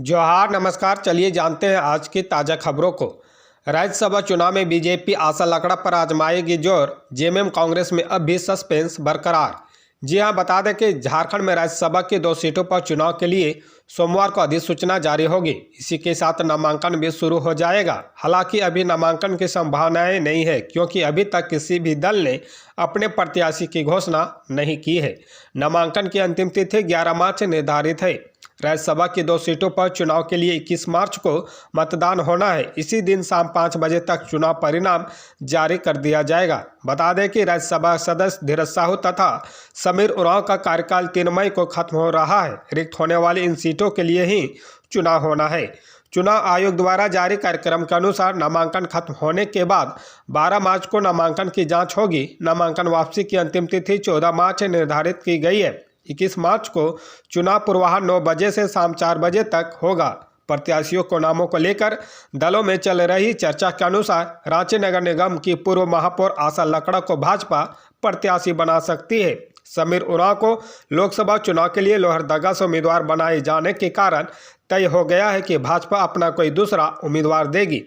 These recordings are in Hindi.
जोहार नमस्कार। चलिए जानते हैं आज की ताज़ा खबरों को। राज्यसभा चुनाव में बीजेपी आशा लकड़ा पर आजमाएगी जोर, जेएमएम कांग्रेस में अब भी सस्पेंस बरकरार। जी हां, बता दें कि झारखंड में राज्यसभा की 2 सीटों पर चुनाव के लिए सोमवार को अधिसूचना जारी होगी। इसी के साथ नामांकन भी शुरू हो जाएगा। हालांकि अभी नामांकन की संभावनाएं नहीं है, क्योंकि अभी तक किसी भी दल ने अपने प्रत्याशी की घोषणा नहीं की है। नामांकन की अंतिम तिथि 11 मार्च निर्धारित है। राज्यसभा की 2 सीटों पर चुनाव के लिए 21 मार्च को मतदान होना है। इसी दिन शाम 5 बजे तक चुनाव परिणाम जारी कर दिया जाएगा। बता दें कि राज्यसभा सदस्य धीरज साहू तथा समीर उरांव का कार्यकाल 3 मई को खत्म हो रहा है। रिक्त होने वाली इन सीटों के लिए ही चुनाव होना है। चुनाव आयोग द्वारा जारी कार्यक्रम के अनुसार नामांकन खत्म होने के बाद 12 मार्च को नामांकन की जांच होगी। नामांकन वापसी की अंतिम तिथि 14 मार्च निर्धारित की गई है। 21 मार्च को चुनाव पूर्वाह्न 9 बजे से शाम 4 बजे तक होगा। प्रत्याशियों को नामों को लेकर दलों में चल रही चर्चा के अनुसार रांची नगर निगम की पूर्व महापौर आशा लकड़ा को भाजपा प्रत्याशी बना सकती है। समीर उरांव को लोकसभा चुनाव के लिए लोहरदगा से उम्मीदवार बनाए जाने के कारण तय हो गया है कि भाजपा अपना कोई दूसरा उम्मीदवार देगी।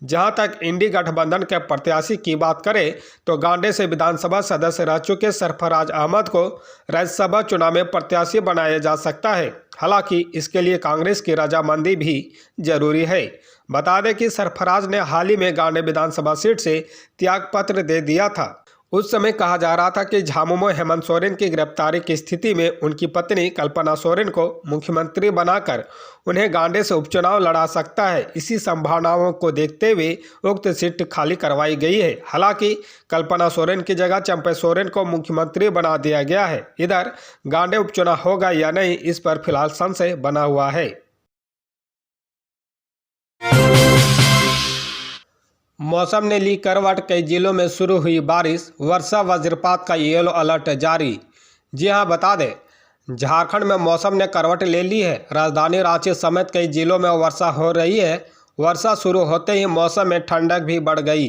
जहां तक इंडी गठबंधन के प्रत्याशी की बात करें तो गांडे से विधानसभा सदस्य रह चुके सरफराज अहमद को राज्यसभा चुनाव में प्रत्याशी बनाया जा सकता है। हालांकि इसके लिए कांग्रेस की रजामंदी भी जरूरी है। बता दें कि सरफराज ने हाल ही में गांडे विधानसभा सीट से त्यागपत्र दे दिया था। उस समय कहा जा रहा था कि झामुमो हेमंत सोरेन की गिरफ्तारी की स्थिति में उनकी पत्नी कल्पना सोरेन को मुख्यमंत्री बनाकर उन्हें गांडे से उपचुनाव लड़ा सकता है। इसी संभावनाओं को देखते हुए उक्त सीट खाली करवाई गई है। हालांकि कल्पना सोरेन की जगह चंपे सोरेन को मुख्यमंत्री बना दिया गया है। इधर गांडे उपचुनाव होगा या नहीं, इस पर फिलहाल संशय बना हुआ है। मौसम ने ली करवट, कई जिलों में शुरू हुई बारिश, वर्षा वज्रपात का येलो अलर्ट जारी। जी हां, बता दें झारखंड में मौसम ने करवट ले ली है। राजधानी रांची समेत कई जिलों में वर्षा हो रही है। वर्षा शुरू होते ही मौसम में ठंडक भी बढ़ गई।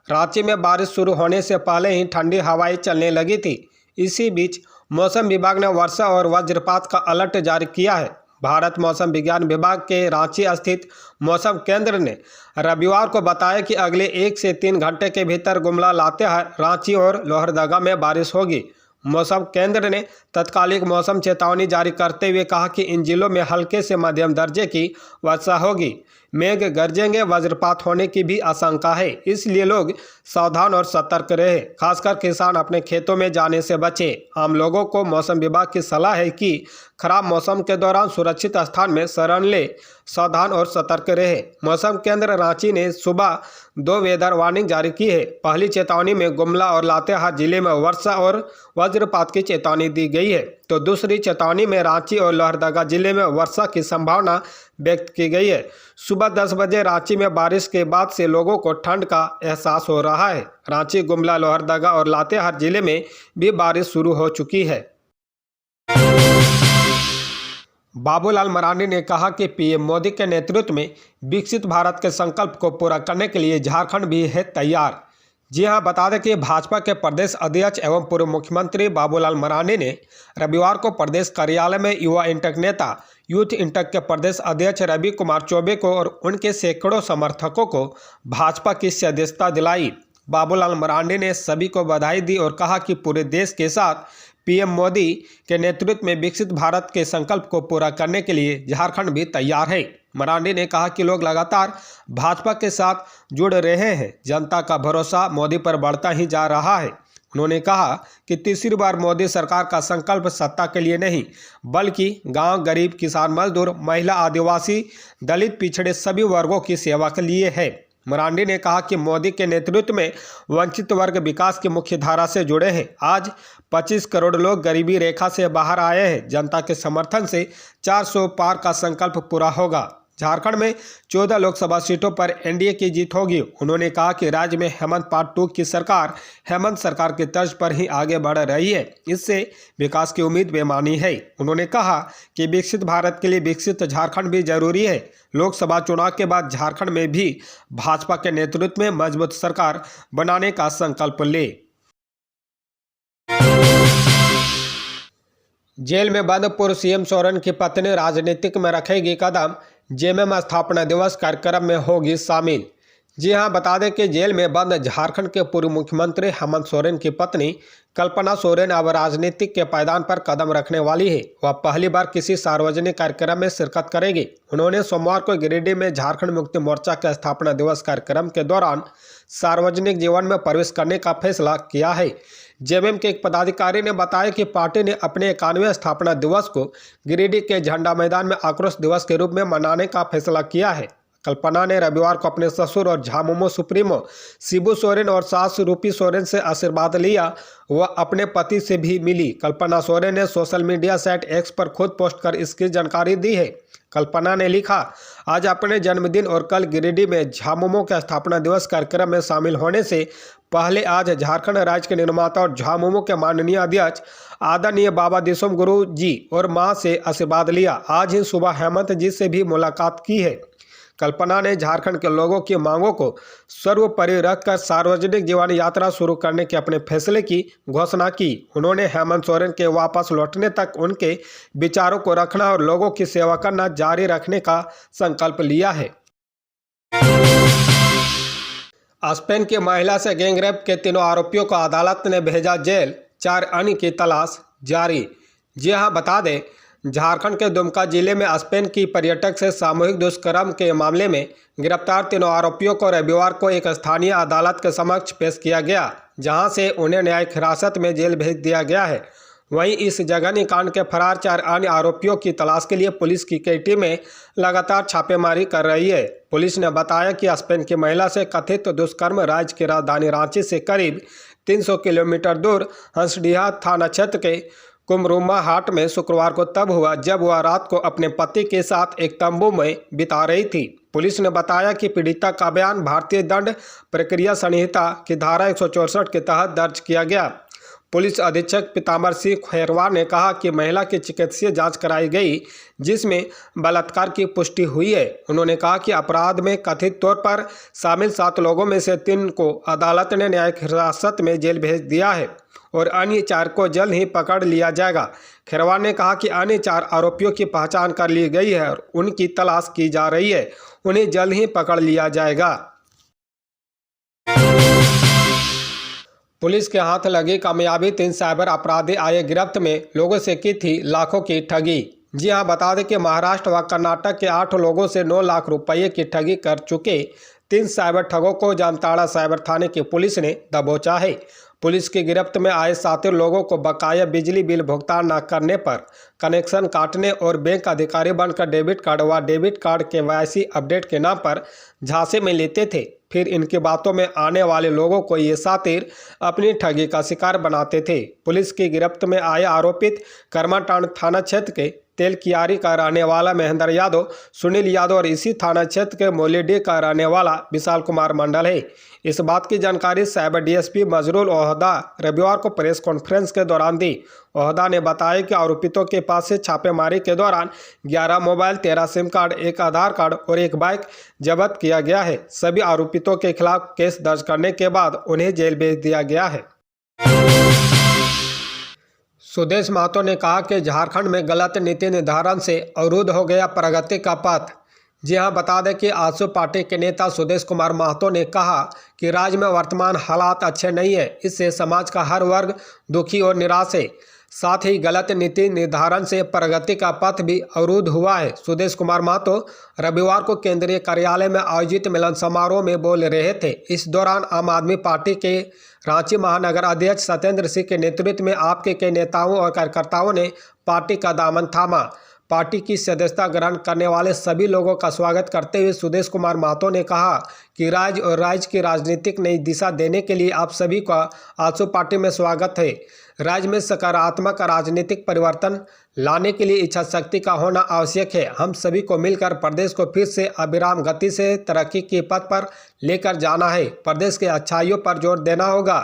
रांची में बारिश शुरू होने से पहले ही ठंडी हवाएं चलने लगी थी। इसी बीच मौसम विभाग ने वर्षा और वज्रपात का अलर्ट जारी किया है। भारत मौसम विज्ञान विभाग के रांची स्थित मौसम केंद्र ने रविवार को बताया कि अगले 1 से 3 घंटे के भीतर गुमला, लातेहार, रांची और लोहरदगा में बारिश होगी। मौसम केंद्र ने तत्कालिक मौसम चेतावनी जारी करते हुए कहा कि इन जिलों में हल्के से मध्यम दर्जे की वर्षा होगी। मेघ गरजेंगे, वज्रपात होने की भी आशंका है, इसलिए लोग सावधान और सतर्क रहे। खासकर किसान अपने खेतों में जाने से बचें। आम लोगों को मौसम विभाग की सलाह है कि खराब मौसम के दौरान सुरक्षित स्थान में शरण ले, सावधान और सतर्क रहे। मौसम केंद्र रांची ने सुबह 2 वेदर वार्निंग जारी की है। पहली चेतावनी में गुमला और लातेहार जिले में वर्षा और वज्रपात की चेतावनी दी गई है, तो दूसरी चेतावनी में रांची और लोहरदगा जिले में वर्षा की संभावना व्यक्त की गई है। सुबह 10 बजे रांची में बारिश के बाद से लोगों को ठंड का एहसास हो रहा है। रांची, गुमला, लोहरदगा और लातेहार जिले में भी बारिश शुरू हो चुकी है। बाबूलाल मरांडी ने कहा कि पीएम मोदी के नेतृत्व में विकसित भारत के संकल्प को पूरा करने के लिए झारखंड भी है तैयार। जी हां, बता दें कि भाजपा के प्रदेश अध्यक्ष एवं पूर्व मुख्यमंत्री बाबूलाल मरांडी ने रविवार को प्रदेश कार्यालय में युवा इंटक नेता यूथ इंटक के प्रदेश अध्यक्ष रवि कुमार चौबे को और उनके सैकड़ों समर्थकों को भाजपा की सदस्यता दिलाई। बाबूलाल मरांडी ने सभी को बधाई दी और कहा कि पूरे देश के साथ पीएम मोदी के नेतृत्व में विकसित भारत के संकल्प को पूरा करने के लिए झारखंड भी तैयार है। मरांडी ने कहा कि लोग लगातार भाजपा के साथ जुड़ रहे हैं। जनता का भरोसा मोदी पर बढ़ता ही जा रहा है। उन्होंने कहा कि तीसरी बार मोदी सरकार का संकल्प सत्ता के लिए नहीं, बल्कि गांव, गरीब, किसान, मजदूर, महिला, आदिवासी, दलित, पिछड़े सभी वर्गों की सेवा के लिए है। मरांडी ने कहा कि मोदी के नेतृत्व में वंचित वर्ग विकास की मुख्य धारा से जुड़े हैं। आज 25 करोड़ लोग गरीबी रेखा से बाहर आए हैं। जनता के समर्थन से 400 पार का संकल्प पूरा होगा। झारखंड में 14 लोकसभा सीटों पर एनडीए की जीत होगी। उन्होंने कहा कि राज्य में हेमंत पार्ट 2 की सरकार हेमंत सरकार की तर्ज पर ही आगे बढ़ रही है। इससे विकास की उम्मीद बेमानी है। उन्होंने कहा कि विकसित भारत के लिए विकसित झारखंड भी जरूरी है। लोकसभा चुनाव के बाद झारखंड में भी भाजपा के नेतृत्व में मजबूत सरकार बनाने का संकल्प ले। जेल में बंद पूर्व सीएम सोरेन की पत्नी राजनीतिक में रखेगी कदम, जेएमएम स्थापना दिवस कार्यक्रम में होगी शामिल। जी हां, बता दें कि जेल में बंद झारखंड के पूर्व मुख्यमंत्री हेमंत सोरेन की पत्नी कल्पना सोरेन अब राजनीतिक के पायदान पर कदम रखने वाली है। वह पहली बार किसी सार्वजनिक कार्यक्रम में शिरकत करेगी। उन्होंने सोमवार को गिरिडीह में झारखंड मुक्ति मोर्चा के स्थापना दिवस कार्यक्रम के दौरान सार्वजनिक जीवन में प्रवेश करने का फैसला किया है। जेएमएम के एक पदाधिकारी ने बताया कि पार्टी ने अपने 91वें स्थापना दिवस को गिरिडीह के झंडा मैदान में आक्रोश दिवस के रूप में मनाने का फैसला किया है। कल्पना ने रविवार को अपने ससुर और झामुमो सुप्रीमो शिबू सोरेन और सास रूपी सोरेन से आशीर्वाद लिया। वह अपने पति से भी मिली। कल्पना सोरेन ने सोशल मीडिया साइट एक्स पर खुद पोस्ट कर इसकी जानकारी दी है। कल्पना ने लिखा, आज अपने जन्मदिन और कल गिरिडीह में झामुमो के स्थापना दिवस कार्यक्रम में शामिल होने से पहले आज झारखंड राज्य के निर्माता और झामुमो के माननीय अध्यक्ष आदरणीय बाबा दिसोम गुरु जी और मां से आशीर्वाद लिया। आज ही सुबह हेमंत जी से भी मुलाकात की है। कल्पना ने झारखंड के लोगों की मांगों को सर्वोपरि रखकर सार्वजनिक जीवन यात्रा शुरू करने के अपने फैसले की घोषणा की। उन्होंने हेमंत सोरेन के वापस लौटने तक उनके विचारों को रखना और लोगों की सेवा करना जारी रखने का संकल्प लिया है। स्पेन की महिला से गैंगरेप के तीनों आरोपियों को अदालत ने भेजा जेल, 4 अन्य की तलाश जारी। जी हां, बता दें, झारखंड के दुमका जिले में स्पेन की पर्यटक से सामूहिक दुष्कर्म के मामले में गिरफ्तार तीनों आरोपियों को रविवार को एक स्थानीय अदालत के समक्ष पेश किया गया, जहां से उन्हें न्यायिक हिरासत में जेल भेज दिया गया है। वहीं इस जघन्य कांड के फरार 4 अन्य आरोपियों की तलाश के लिए पुलिस की कई टीमें लगातार छापेमारी कर रही है। पुलिस ने बताया कि स्पेन की महिला से कथित दुष्कर्म राज्य की राजधानी रांची से करीब 300 किलोमीटर दूर हंसडीहा थाना क्षेत्र के कुमरुमा हाट में शुक्रवार को तब हुआ जब वह रात को अपने पति के साथ एक तंबू में बिता रही थी। पुलिस ने बताया कि पीड़िता का बयान भारतीय दंड प्रक्रिया संहिता की धारा 164 के तहत दर्ज किया गया। पुलिस अधीक्षक पीताम्बर सिंह खैरवार ने कहा कि महिला की चिकित्सीय जांच कराई गई, जिसमें बलात्कार की पुष्टि हुई है। उन्होंने कहा कि अपराध में कथित तौर पर शामिल 7 लोगों में से 3 को अदालत ने न्यायिक हिरासत में जेल भेज दिया है और अन्य 4 को जल्द ही पकड़ लिया जाएगा। खैरवार ने कहा कि अन्य 4 आरोपियों की पहचान कर ली गई है और उनकी तलाश की जा रही है। उन्हें जल्द ही पकड़ लिया जाएगा। पुलिस के हाथ लगी कामयाबी, 3 साइबर अपराधी आए गिरफ्त में, लोगों से की थी लाखों की ठगी। जी हां, बता दें कि महाराष्ट्र व कर्नाटक के 8 लोगों से 9 लाख रुपये की ठगी कर चुके 3 साइबर ठगों को जामताड़ा साइबर थाने की पुलिस ने दबोचा है। पुलिस की गिरफ्त में आए 7 लोगों को बकाया बिजली बिल भुगतान न करने पर कनेक्शन काटने और बैंक अधिकारी बनकर डेबिट कार्ड व डेबिट कार्ड KYC अपडेट के नाम पर झांसे में लेते थे। फिर इनकी बातों में आने वाले लोगों को ये सातिर अपनी ठगी का शिकार बनाते थे। पुलिस की गिरफ्त में आए आरोपित करमाटांड थाना क्षेत्र के तेलकियारी का रहने वाला महेंद्र यादव, सुनील यादव और इसी थाना क्षेत्र के मोलीडीह का रहने वाला विशाल कुमार मंडल है। इस बात की जानकारी साइबर DSP मजरूल ओहदा रविवार को प्रेस कॉन्फ्रेंस के दौरान दी। ओहदा ने बताया कि आरोपितों के पास से छापेमारी के दौरान 11 मोबाइल, 13 सिम कार्ड, 1 आधार कार्ड और 1 बाइक जब्त किया गया है। सभी आरोपितों के खिलाफ केस दर्ज करने के बाद उन्हें जेल भेज दिया गया है। सुदेश महतो ने कहा कि झारखंड में गलत नीति निर्धारण से अवरुद्ध हो गया प्रगति का पथ। जी हां, बता दें कि आजसू पार्टी के नेता सुदेश कुमार महतो ने कहा कि राज्य में वर्तमान हालात अच्छे नहीं है। इससे समाज का हर वर्ग दुखी और निराश है। साथ ही गलत नीति निर्धारण से प्रगति का पथ भी अवरुद्ध हुआ है। सुदेश कुमार महतो रविवार को केंद्रीय कार्यालय में आयोजित मिलन समारोह में बोल रहे थे। इस दौरान आम आदमी पार्टी के रांची महानगर अध्यक्ष सत्येंद्र सिंह के नेतृत्व में आपके कई नेताओं और कार्यकर्ताओं ने पार्टी का दामन थामा। पार्टी की सदस्यता ग्रहण करने वाले सभी लोगों का स्वागत करते हुए सुदेश कुमार महतो ने कहा कि राज्य और राज्य की राजनीतिक नई दिशा देने के लिए आप सभी का आजसू पार्टी में स्वागत है। राज्य में सकारात्मक राजनीतिक परिवर्तन लाने के लिए इच्छा शक्ति का होना आवश्यक है। हम सभी को मिलकर प्रदेश को फिर से अविराम गति से तरक्की के पथ पर लेकर जाना है। प्रदेश के अच्छाइयों पर जोर देना होगा।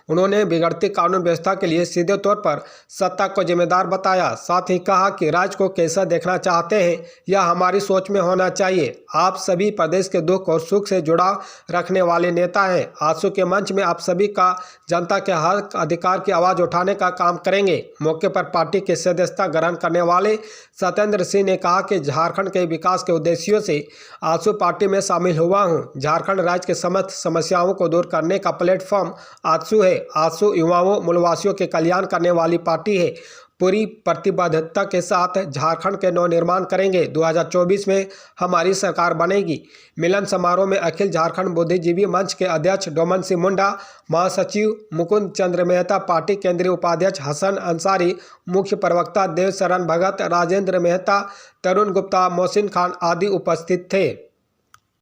उन्होंने बिगड़ती कानून व्यवस्था के लिए सीधे तौर पर सत्ता को जिम्मेदार बताया। साथ ही कहा कि राज्य को कैसा देखना चाहते हैं यह हमारी सोच में होना चाहिए। आप सभी प्रदेश के दुख और सुख से जुड़ाव रखने वाले नेता हैं। आजसू के मंच में आप सभी का जनता के हक अधिकार की आवाज़ उठाने का काम करेंगे। मौके पर पार्टी के सदस्यता ग्रहण करने वाले सत्येंद्र सिंह ने कहा कि झारखंड के विकास के उद्देश्यों से आजसू पार्टी में शामिल हुआ हूं। झारखंड राज्य के समस्त समस्याओं को दूर करने का प्लेटफॉर्म आजसू है। आजसू युवाओं मूलवासियों के कल्याण करने वाली पार्टी है। पूरी प्रतिबद्धता के साथ झारखंड के नवनिर्माण करेंगे। 2024 में हमारी सरकार बनेगी। मिलन समारोह में अखिल झारखंड बुद्धिजीवी मंच के अध्यक्ष डोमन सिंह मुंडा, महासचिव मुकुंद चंद्र मेहता, पार्टी केंद्रीय उपाध्यक्ष हसन अंसारी, मुख्य प्रवक्ता देव शरण भगत, राजेंद्र मेहता, तरुण गुप्ता, मोहसिन खान आदि उपस्थित थे।